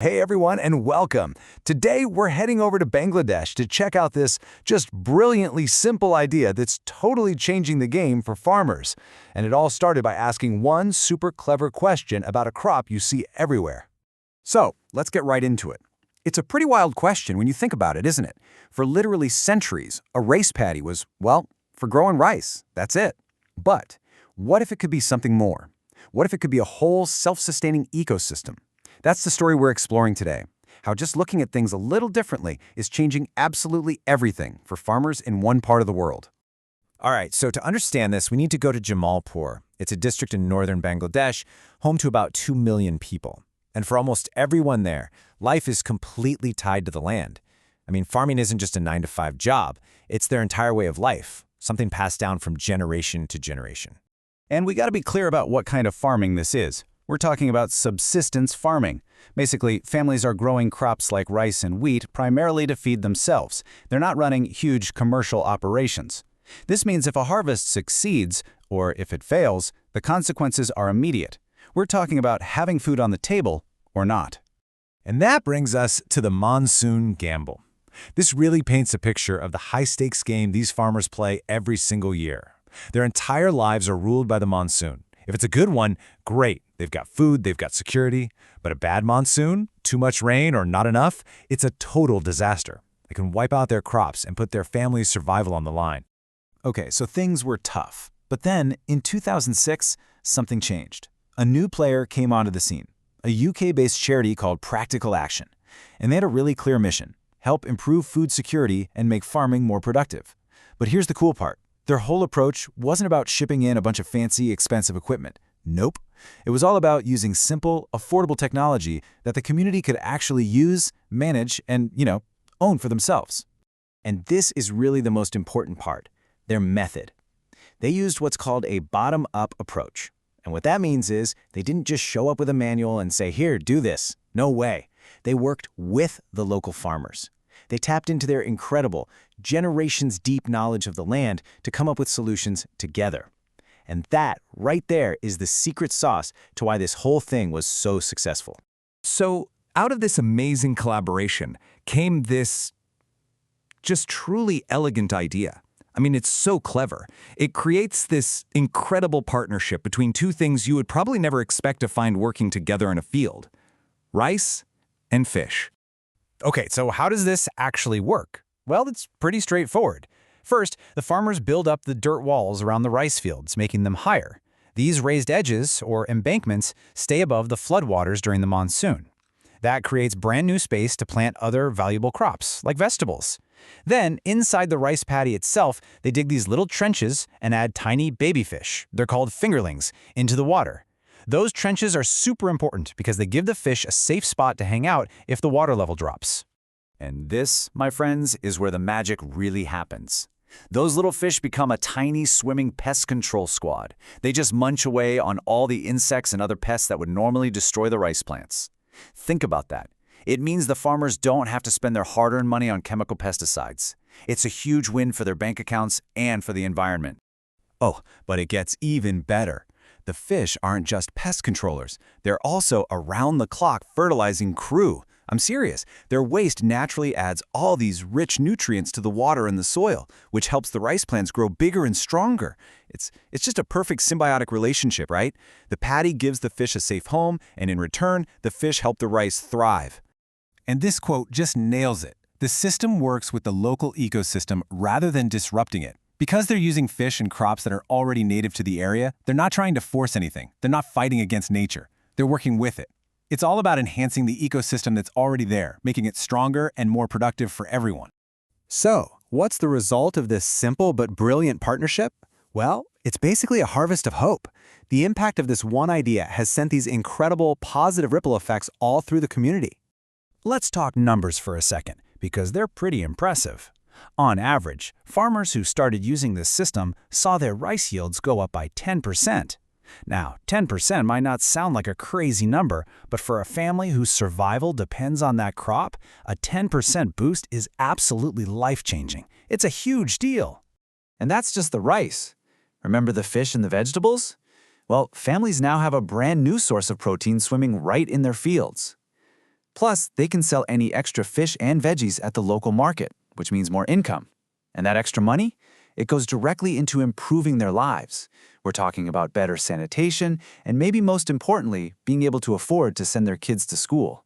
Hey everyone, and welcome. Today we're heading over to Bangladesh to check out this just brilliantly simple idea that's totally changing the game for farmers. And it all started by asking one super clever question about a crop you see everywhere. So, let's get right into it. It's a pretty wild question when you think about it, isn't it? For literally centuries, a rice paddy was, well, for growing rice. That's it. But what if it could be something more? What if it could be a whole self-sustaining ecosystem? That's the story we're exploring today. How just looking at things a little differently is changing absolutely everything for farmers in one part of the world. All right, so to understand this, we need to go to Jamalpur. It's a district in northern Bangladesh, home to about 2 million people. And for almost everyone there, life is completely tied to the land. I mean, farming isn't just a 9-to-5 job. It's their entire way of life, something passed down from generation to generation. And we got to be clear about what kind of farming this is. We're talking about subsistence farming. Basically, families are growing crops like rice and wheat primarily to feed themselves. They're not running huge commercial operations. This means if a harvest succeeds, or if it fails, the consequences are immediate. We're talking about having food on the table or not. And that brings us to the monsoon gamble. This really paints a picture of the high-stakes game these farmers play every single year. Their entire lives are ruled by the monsoon. If it's a good one, great. They've got food, they've got security. But a bad monsoon, too much rain or not enough, it's a total disaster. It can wipe out their crops and put their family's survival on the line. Okay, so things were tough. But then, in 2006, something changed. A new player came onto the scene, a UK-based charity called Practical Action. And they had a really clear mission: help improve food security and make farming more productive. But here's the cool part. Their whole approach wasn't about shipping in a bunch of fancy, expensive equipment. Nope. It was all about using simple, affordable technology that the community could actually use, manage, and, own for themselves. And this is really the most important part: their method. They used what's called a bottom-up approach. And what that means is they didn't just show up with a manual and say, "Here, do this." No way. They worked with the local farmers. They tapped into their incredible, generations-deep knowledge of the land to come up with solutions together. And that, right there, is the secret sauce to why this whole thing was so successful. So, out of this amazing collaboration came this just truly elegant idea. I mean, it's so clever. It creates this incredible partnership between two things you would probably never expect to find working together in a field: rice and fish. Okay, so how does this actually work? Well, it's pretty straightforward. First, the farmers build up the dirt walls around the rice fields, making them higher. These raised edges, or embankments, stay above the floodwaters during the monsoon. That creates brand new space to plant other valuable crops, like vegetables. Then, inside the rice paddy itself, they dig these little trenches and add tiny baby fish, they're called fingerlings, into the water. Those trenches are super important because they give the fish a safe spot to hang out if the water level drops. And this, my friends, is where the magic really happens. Those little fish become a tiny swimming pest control squad. They just munch away on all the insects and other pests that would normally destroy the rice plants. Think about that. It means the farmers don't have to spend their hard-earned money on chemical pesticides. It's a huge win for their bank accounts and for the environment. Oh, but it gets even better. The fish aren't just pest controllers. They're also around-the-clock fertilizing crew. I'm serious. Their waste naturally adds all these rich nutrients to the water and the soil, which helps the rice plants grow bigger and stronger. It's just a perfect symbiotic relationship, right? The paddy gives the fish a safe home, and in return, the fish help the rice thrive. And this quote just nails it. The system works with the local ecosystem rather than disrupting it. Because they're using fish and crops that are already native to the area, they're not trying to force anything. They're not fighting against nature. They're working with it. It's all about enhancing the ecosystem that's already there, making it stronger and more productive for everyone. So, what's the result of this simple but brilliant partnership? Well, it's basically a harvest of hope. The impact of this one idea has sent these incredible positive ripple effects all through the community. Let's talk numbers for a second, because they're pretty impressive. On average, farmers who started using this system saw their rice yields go up by 10%. Now, 10% might not sound like a crazy number, but for a family whose survival depends on that crop, a 10% boost is absolutely life-changing. It's a huge deal. And that's just the rice. Remember the fish and the vegetables? Well, families now have a brand new source of protein swimming right in their fields. Plus, they can sell any extra fish and veggies at the local market, which means more income. And that extra money? It goes directly into improving their lives. We're talking about better sanitation, and maybe most importantly, being able to afford to send their kids to school.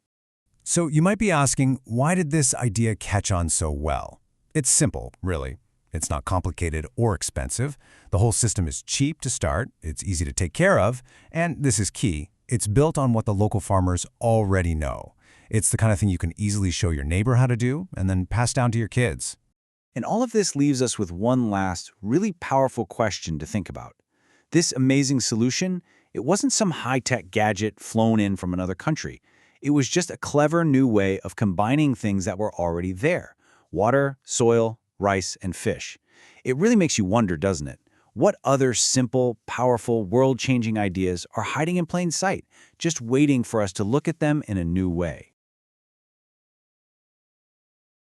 So you might be asking, why did this idea catch on so well? It's simple, really. It's not complicated or expensive. The whole system is cheap to start, it's easy to take care of, and this is key, it's built on what the local farmers already know. It's the kind of thing you can easily show your neighbor how to do and then pass down to your kids. And all of this leaves us with one last, really powerful question to think about. This amazing solution, it wasn't some high-tech gadget flown in from another country. It was just a clever new way of combining things that were already there: water, soil, rice, and fish. It really makes you wonder, doesn't it? What other simple, powerful, world-changing ideas are hiding in plain sight, just waiting for us to look at them in a new way?